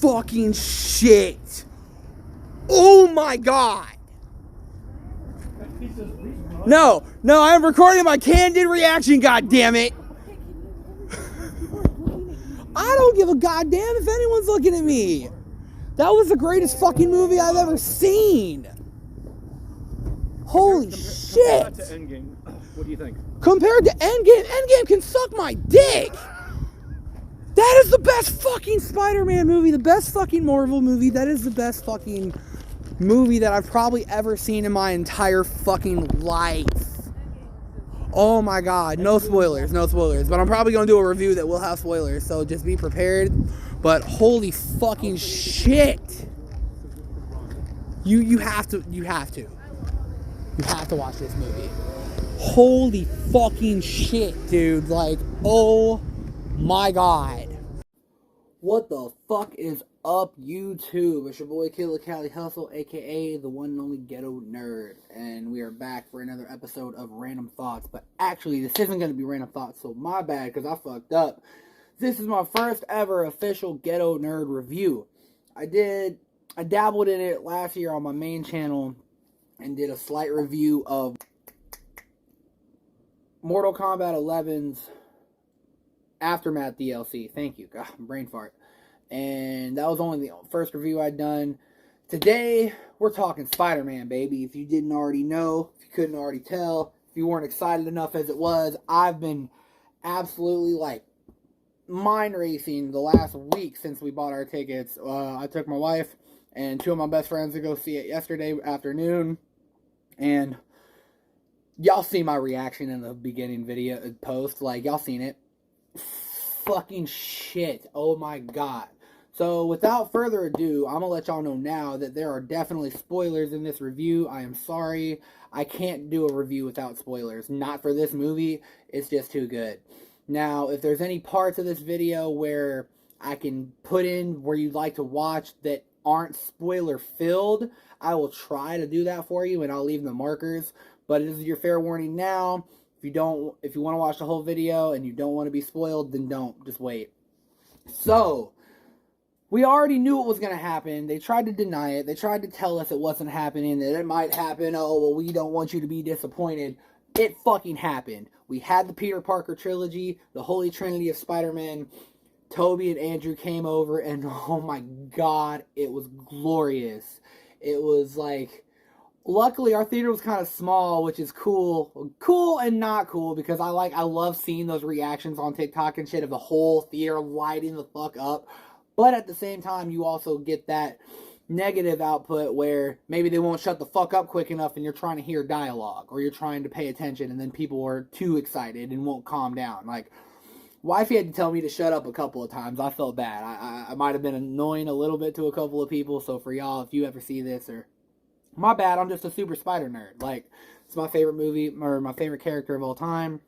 fucking shit. Oh my god. No, I'm recording my candid reaction, goddammit. I don't give a goddamn if anyone's looking at me. That was the greatest fucking movie I've ever seen. Holy shit. Compared to Endgame, what do you think? Compared to Endgame can suck my dick. That is the best fucking Spider-Man movie, the best fucking Marvel movie. That is the best fucking movie that I've probably ever seen in my entire fucking life. Oh my god, no spoilers, but I'm probably gonna do a review that will have spoilers, so just be prepared. But holy fucking shit. You have to watch this movie. Holy fucking shit, dude. Like, oh my god. What the fuck is up, YouTube? It's your boy Killer Cali Hustle, aka the one and only Ghetto Nerd, and we are back for another episode of Random Thoughts. But actually, this isn't going to be Random Thoughts, so my bad, because I fucked up. This is my first ever official Ghetto Nerd review. I dabbled in it last year on my main channel and did a slight review of Mortal Kombat 11's Aftermath DLC. Thank you. God, brain fart. And that was only the first review I'd done. Today, we're talking Spider-Man, baby. If you didn't already know, if you couldn't already tell, if you weren't excited enough as it was, I've been absolutely, like, mind racing the last week since we bought our tickets. I took my wife and two of my best friends to go see it yesterday afternoon. And y'all see my reaction in the beginning video post. Like, y'all seen it. Fucking shit. Oh my god. So, without further ado, I'm going to let y'all know now that there are definitely spoilers in this review. I am sorry. I can't do a review without spoilers. Not for this movie. It's just too good. Now, if there's any parts of this video where I can put in where you'd like to watch that aren't spoiler-filled, I will try to do that for you, and I'll leave the markers. But this is your fair warning now. If you want to watch the whole video and you don't want to be spoiled, then don't. Just wait. So, we already knew what was going to happen. They tried to deny it. They tried to tell us it wasn't happening, that it might happen. Oh, well, we don't want you to be disappointed. It fucking happened. We had the Peter Parker trilogy, the Holy Trinity of Spider-Man. Toby and Andrew came over, and oh my god, it was glorious. It was like, luckily our theater was kind of small, which is cool. Cool and not cool, because I love seeing those reactions on TikTok and shit of the whole theater lighting the fuck up. But at the same time, you also get that negative output where maybe they won't shut the fuck up quick enough and you're trying to hear dialogue, or you're trying to pay attention and then people are too excited and won't calm down. Like, wifey had to tell me to shut up a couple of times. I felt bad. I might have been annoying a little bit to a couple of people, so for y'all, if you ever see this, or my bad, I'm just a super spider nerd. Like, it's my favorite movie, or my favorite character of all time.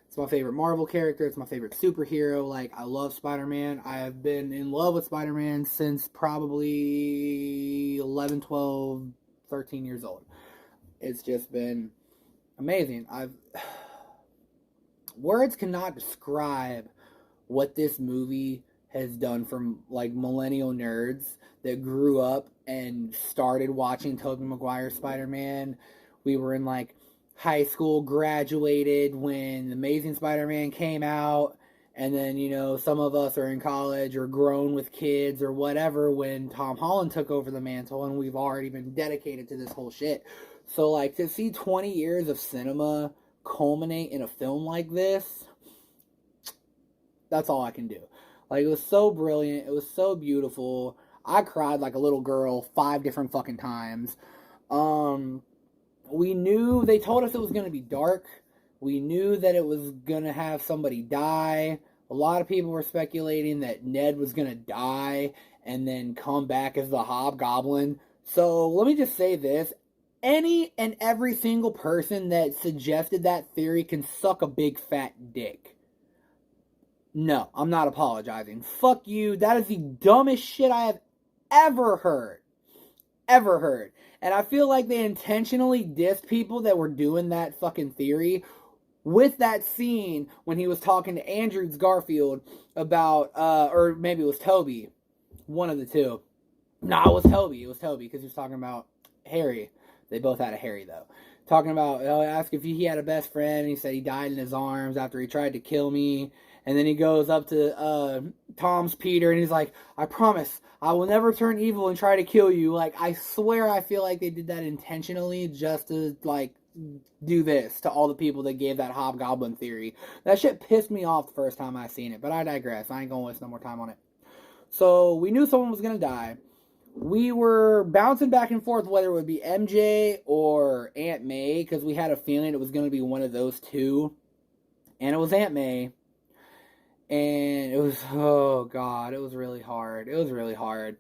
It's my favorite Marvel character. It's my favorite superhero. Like, I love Spider-Man. I have been in love with Spider-Man since probably 11, 12, 13 years old. It's just been amazing. Words cannot describe what this movie has done for, like, millennial nerds that grew up and started watching Tobey Maguire's Spider-Man. We were in, like, high school, graduated when Amazing Spider-Man came out, and then, you know, some of us are in college or grown with kids or whatever when Tom Holland took over the mantle, and we've already been dedicated to this whole shit. So, like, to see 20 years of cinema culminate in a film like this, that's all I can do. Like, it was so brilliant. It was so beautiful. I cried like a little girl 5 different fucking times. We knew, they told us it was going to be dark. We knew that it was going to have somebody die. A lot of people were speculating that Ned was going to die and then come back as the Hobgoblin. So, let me just say this. Any and every single person that suggested that theory can suck a big fat dick. No, I'm not apologizing. Fuck you. That is the dumbest shit I have ever heard. Ever heard. And I feel like they intentionally dissed people that were doing that fucking theory with that scene when he was talking to Andrew Garfield about, or maybe it was Toby, One of the two. No, it was Toby. It was Toby because he was talking about Harry. They both had a Harry, though. Talking about, I asked if he had a best friend, and he said he died in his arms after he tried to kill me. And then he goes up to Tom's Peter, and he's like, I promise, I will never turn evil and try to kill you. Like, I swear I feel like they did that intentionally just to, like, do this to all the people that gave that hobgoblin theory. That shit pissed me off the first time I seen it, but I digress. I ain't gonna waste no more time on it. So, we knew someone was gonna die. We were bouncing back and forth whether it would be MJ or Aunt May, because we had a feeling it was going to be one of those two. And it was Aunt May. And it was, oh God, it was really hard. It was really hard.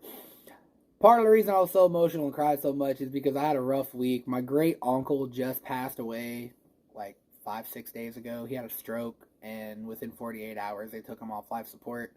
Part of the reason I was so emotional and cried so much is because I had a rough week. My great uncle just passed away like 5-6 days ago. He had a stroke, and within 48 hours they took him off life support.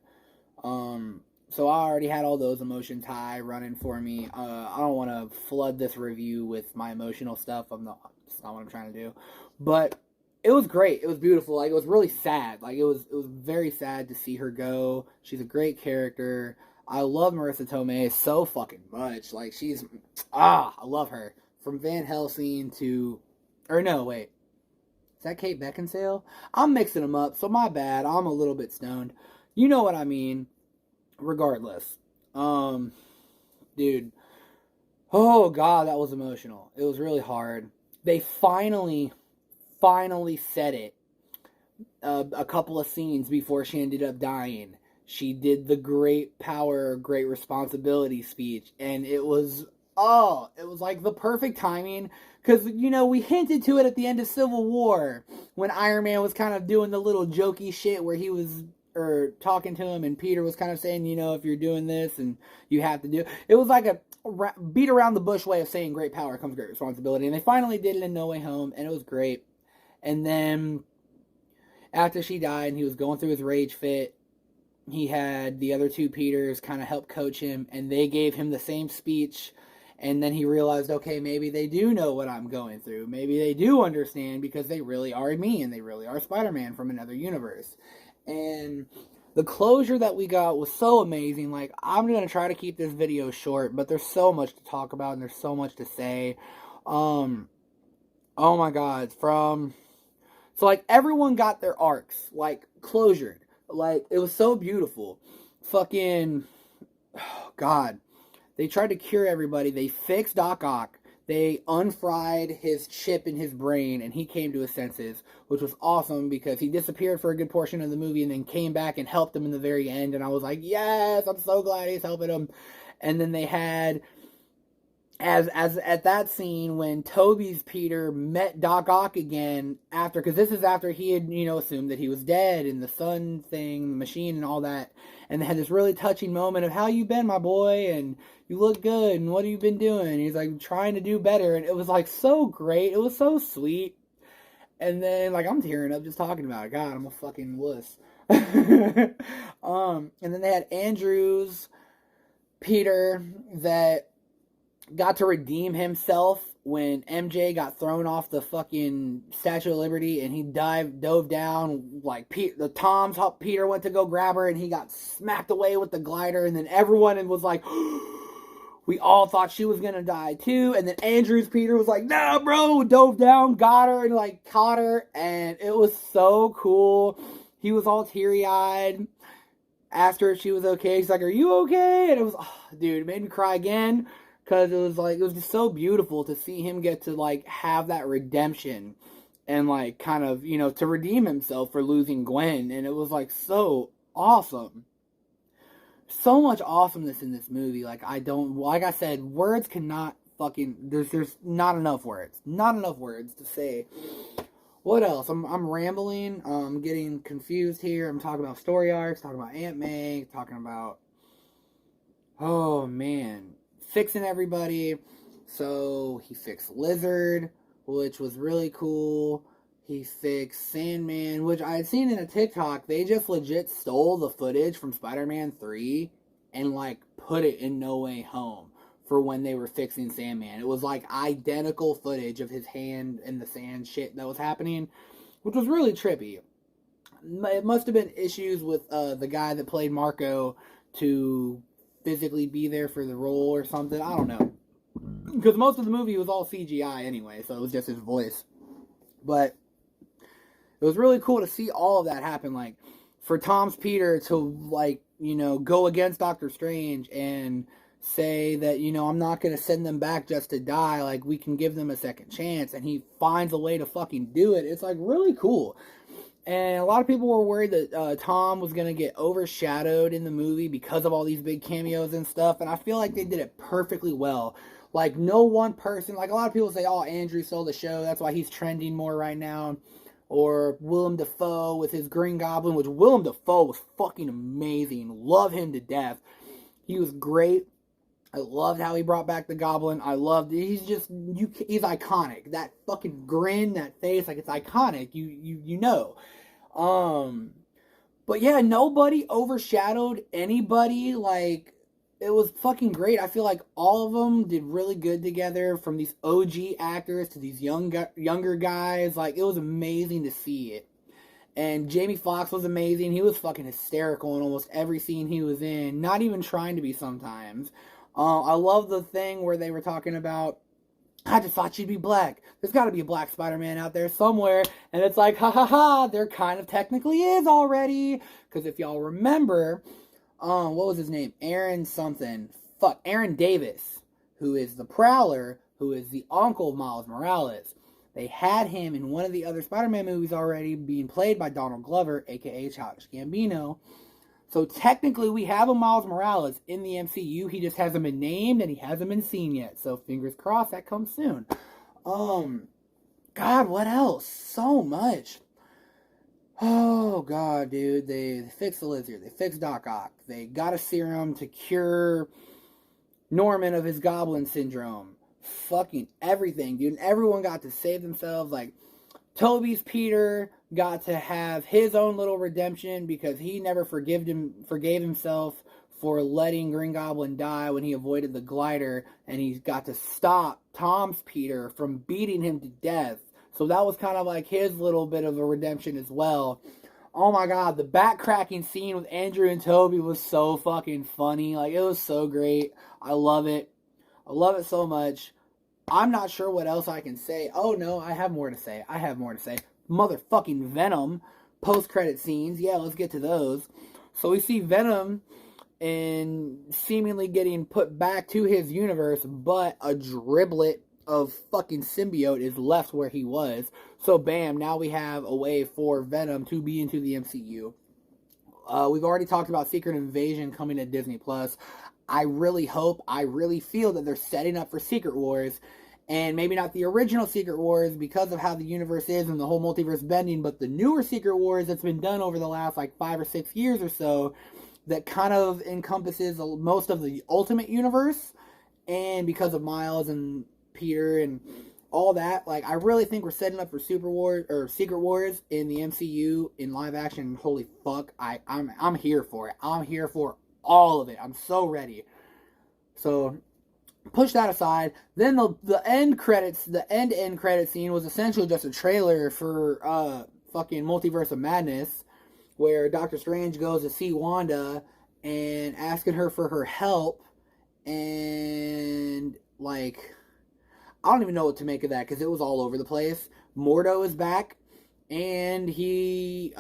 So I already had all those emotions high running for me. I don't want to flood this review with my emotional stuff. That's not what I'm trying to do. But it was great. It was beautiful. Like, it was really sad. Like, it was very sad to see her go. She's a great character. I love Marissa Tomei so fucking much. Like, I love her. From Van Helsing to, or no, wait. Is that Kate Beckinsale? I'm mixing them up, so my bad. I'm a little bit stoned. You know what I mean. Regardless, dude, oh God, that was emotional. It was really hard. They finally said it a couple of scenes before she ended up dying. She did the great power, great responsibility speech, and it was like the perfect timing, because, you know, we hinted to it at the end of Civil War when Iron Man was kind of doing the little jokey shit where he was talking to him, and Peter was kind of saying, you know, if you're doing this and you have to do it. Was like a beat around the bush way of saying great power comes great responsibility, and they finally did it in No Way Home, and it was great. And then after she died and he was going through his rage fit, he had the other two Peters kind of help coach him, and they gave him the same speech. And then he realized, okay, maybe they do know what I'm going through. Maybe they do understand, because they really are me, and they really are Spider-Man from another universe. And the closure that we got was so amazing. Like, I'm going to try to keep this video short, but there's so much to talk about, and there's so much to say. Oh my God. So, like, everyone got their arcs, like, closured. Like, it was so beautiful. Fucking, oh God. They tried to cure everybody. They fixed Doc Ock. They unfried his chip in his brain, and he came to his senses, which was awesome, because he disappeared for a good portion of the movie and then came back and helped him in the very end. And I was like, yes, I'm so glad he's helping him. And then they had, as at that scene when Toby's Peter met Doc Ock again after, because this is after he had, you know, assumed that he was dead, and the sun thing, the machine and all that. And they had this really touching moment of, how you been, my boy? And you look good, and what have you been doing? And he's like, trying to do better. And it was like so great. It was so sweet. And then, like, I'm tearing up just talking about it. God, I'm a fucking wuss. And then they had Andrew's Peter that got to redeem himself when MJ got thrown off the fucking Statue of Liberty, and he dove down, like, Tom's Peter went to go grab her, and he got smacked away with the glider, and then everyone was like, we all thought she was gonna die too. And then Andrew's Peter was like, nah, bro, dove down, got her, and like caught her, and it was so cool. He was all teary-eyed, asked her if she was okay. He's like, are you okay? And it was, dude, it made me cry again. Because it was just so beautiful to see him get to, like, have that redemption and, like, kind of, you know, to redeem himself for losing Gwen. And it was, like, so awesome. So much awesomeness in this movie. Like I said, words cannot fucking, there's not enough words. Not enough words to say. What else? I'm rambling. I'm getting confused here. I'm talking about story arcs, talking about Aunt May, talking about, oh, man, fixing everybody. So he fixed Lizard, which was really cool. He fixed Sandman, which I had seen in a TikTok. They just legit stole the footage from Spider-Man 3 and, like, put it in No Way Home for when they were fixing Sandman. It was, like, identical footage of his hand in the sand shit that was happening, which was really trippy. It must have been issues with the guy that played Marco to physically be there for the role or something. I don't know. Because most of the movie was all CGI anyway, so it was just his voice. But it was really cool to see all of that happen. Like, for Tom's Peter to, like, you know, go against Doctor Strange and say that, you know, I'm not going to send them back just to die. Like, we can give them a second chance. And he finds a way to fucking do it. It's, like, really cool. And a lot of people were worried that Tom was going to get overshadowed in the movie because of all these big cameos and stuff. And I feel like they did it perfectly well. Like, no one person, like, a lot of people say, oh, Andrew stole the show, that's why he's trending more right now. Or Willem Dafoe with his Green Goblin, which Willem Dafoe was fucking amazing. Love him to death. He was great. I loved how he brought back the Goblin. I loved it. He's iconic. That fucking grin, that face, like, it's iconic. You know. But yeah, nobody overshadowed anybody. Like, it was fucking great. I feel like all of them did really good together, from these OG actors to these younger guys. Like, it was amazing to see it. And Jamie Foxx was amazing. He was fucking hysterical in almost every scene he was in. Not even trying to be sometimes. I love the thing where they were talking about, I just thought she'd be black. There's got to be a black Spider-Man out there somewhere. And it's like, ha ha ha, there kind of technically is already. Because if y'all remember, what was his name? Aaron Davis, who is the Prowler, who is the uncle of Miles Morales. They had him in one of the other Spider-Man movies already, being played by Donald Glover, aka Childish Gambino. So technically we have a Miles Morales in the MCU. He just hasn't been named and he hasn't been seen yet. So fingers crossed that comes soon. God, what else? So much. Oh, God, dude. They fixed the Lizard. They fixed Doc Ock. They got a serum to cure Norman of his Goblin syndrome. Fucking everything, dude. And everyone got to save themselves. Like, Toby's Peter got to have his own little redemption because he never forgave himself for letting Green Goblin die when he avoided the glider. And he got to stop Tom's Peter from beating him to death. So that was kind of like his little bit of a redemption as well. Oh my God, the back-cracking scene with Andrew and Toby was so fucking funny. Like, it was so great. I love it. I love it so much. I'm not sure what else I can say. Oh no, I have more to say. Motherfucking Venom post-credit scenes. Yeah, let's get to those. So we see Venom and seemingly getting put back to his universe, but a driblet of fucking symbiote is left where he was. So bam, now we have a way for Venom to be into the MCU. We've already talked about Secret Invasion coming to Disney Plus. I really feel that they're setting up for Secret Wars, and maybe not the original Secret Wars because of how the universe is and the whole multiverse bending, but the newer Secret Wars that's been done over the last like 5 or 6 years or so that kind of encompasses most of the Ultimate Universe, and because of Miles and Peter and all that, like, I really think we're setting up for Secret Wars in the MCU in live action. Holy fuck, I'm here for it. I'm here for all of it. I'm so ready. So push that aside. Then the end credit scene was essentially just a trailer for fucking Multiverse of Madness, where Doctor Strange goes to see Wanda and asking her for her help, and like, I don't even know what to make of that because it was all over the place. Mordo is back, and he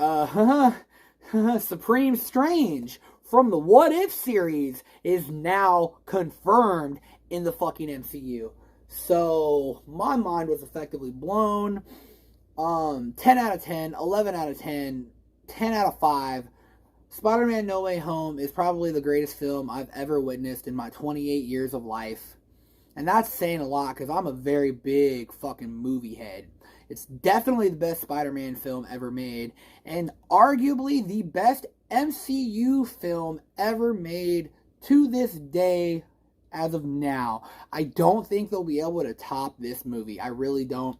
Supreme Strange from the What If series is now confirmed in the fucking MCU. So my mind was effectively blown. 10 out of 10, 11 out of 10, 10 out of 5. Spider-Man No Way Home is probably the greatest film I've ever witnessed in my 28 years of life. And that's saying a lot because I'm a very big fucking movie head. It's definitely the best Spider-Man film ever made, and arguably the best MCU film ever made to this day as of now. I don't think they'll be able to top this movie. I really don't.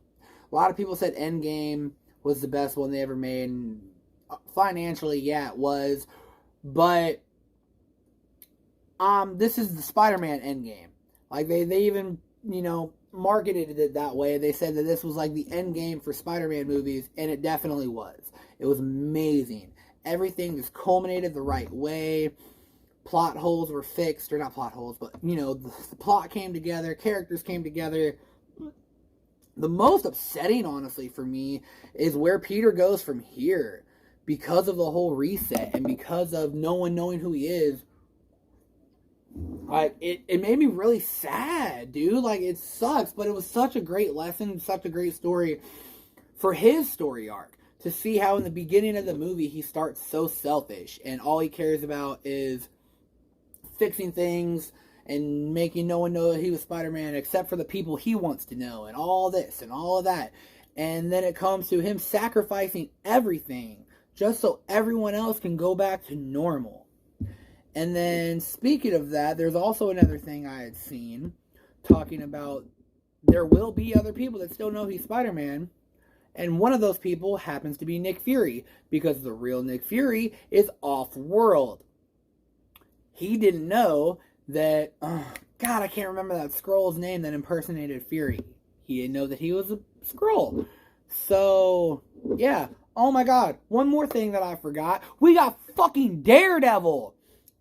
A lot of people said Endgame was the best one they ever made, and financially, yeah, it was. But this is the Spider-Man Endgame. Like, they even, marketed it that way. They said that this was like the end game for Spider-Man movies, and it definitely was. It was amazing. Everything just culminated the right way. plot holes were fixed, or not plot holes, but, you know, the plot came together, characters came together. The most upsetting, honestly, for me, is where Peter goes from here. Because of the whole reset, and because of no one knowing who he is, like, it made me really sad, dude. Like, it sucks, but it was such a great lesson, such a great story for his story arc. To see how in the beginning of the movie he starts so selfish, and all he cares about is fixing things and making no one know that he was Spider-Man except for the people he wants to know, and all this and all of that. And then it comes to him sacrificing everything just so everyone else can go back to normal. And then, speaking of that, there's also another thing I had seen talking about there will be other people that still know he's Spider-Man. And one of those people happens to be Nick Fury, because the real Nick Fury is off-world. He didn't know that, God, I can't remember that Skrull's name that impersonated Fury. He didn't know that he was a Skrull. So, yeah. Oh my God, one more thing that I forgot. We got fucking Daredevil.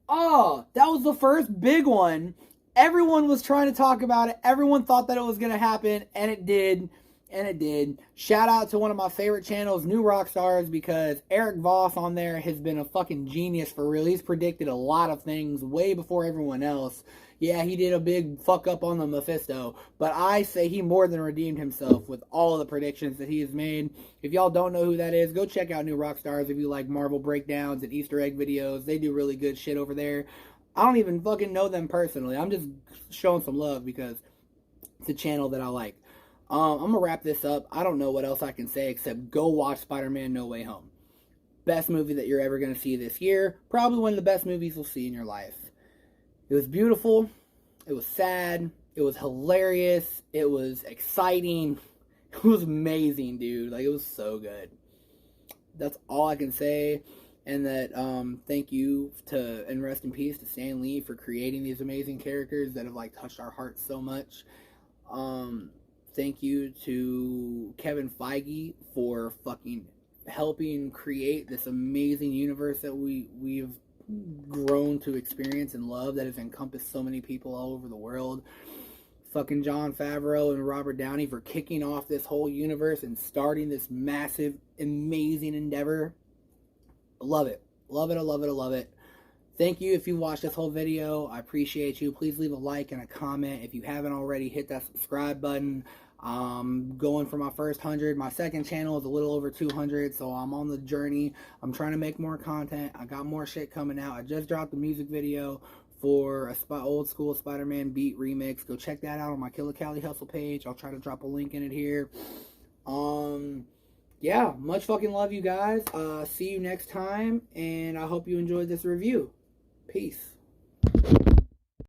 Oh, that was the first big one. Everyone was trying to talk about it. Everyone thought that it was going to happen, and it did. And it did. Shout out to one of my favorite channels, New Rockstars, because Eric Voss on there has been a fucking genius for real. He's predicted a lot of things way before everyone else. Yeah, he did a big fuck up on the Mephisto, but I say he more than redeemed himself with all of the predictions that he has made. If y'all don't know who that is, go check out New Rockstars if you like Marvel breakdowns and Easter egg videos. They do really good shit over there. I don't even fucking know them personally. I'm just showing some love because it's a channel that I like. I'm going to wrap this up. I don't know what else I can say except go watch Spider-Man No Way Home. Best movie that you're ever going to see this year. Probably one of the best movies you'll see in your life. It was beautiful. It was sad. It was hilarious. It was exciting. It was amazing, dude. Like, it was so good. That's all I can say. And that, thank you to, and rest in peace to Stan Lee for creating these amazing characters that have, like, touched our hearts so much. Thank you to Kevin Feige for fucking helping create this amazing universe that we've grown to experience and love, that has encompassed so many people all over the world. Fucking Jon Favreau and Robert Downey for kicking off this whole universe and starting this massive, amazing endeavor. I love it. Love it, I love it, I love it. Thank you if you watched this whole video. I appreciate you. Please leave a like and a comment. If you haven't already, hit that subscribe button. Going for my first 100. My second channel is a little over 200, so I'm on the journey. I'm trying to make more content. I got more shit coming out. I just dropped a music video for a old school Spider-Man beat remix. Go check that out on my Killer Cali Hustle page. I'll try to drop a link in it here. Yeah, much fucking love, you guys. See you next time, and I hope you enjoyed this review. Peace.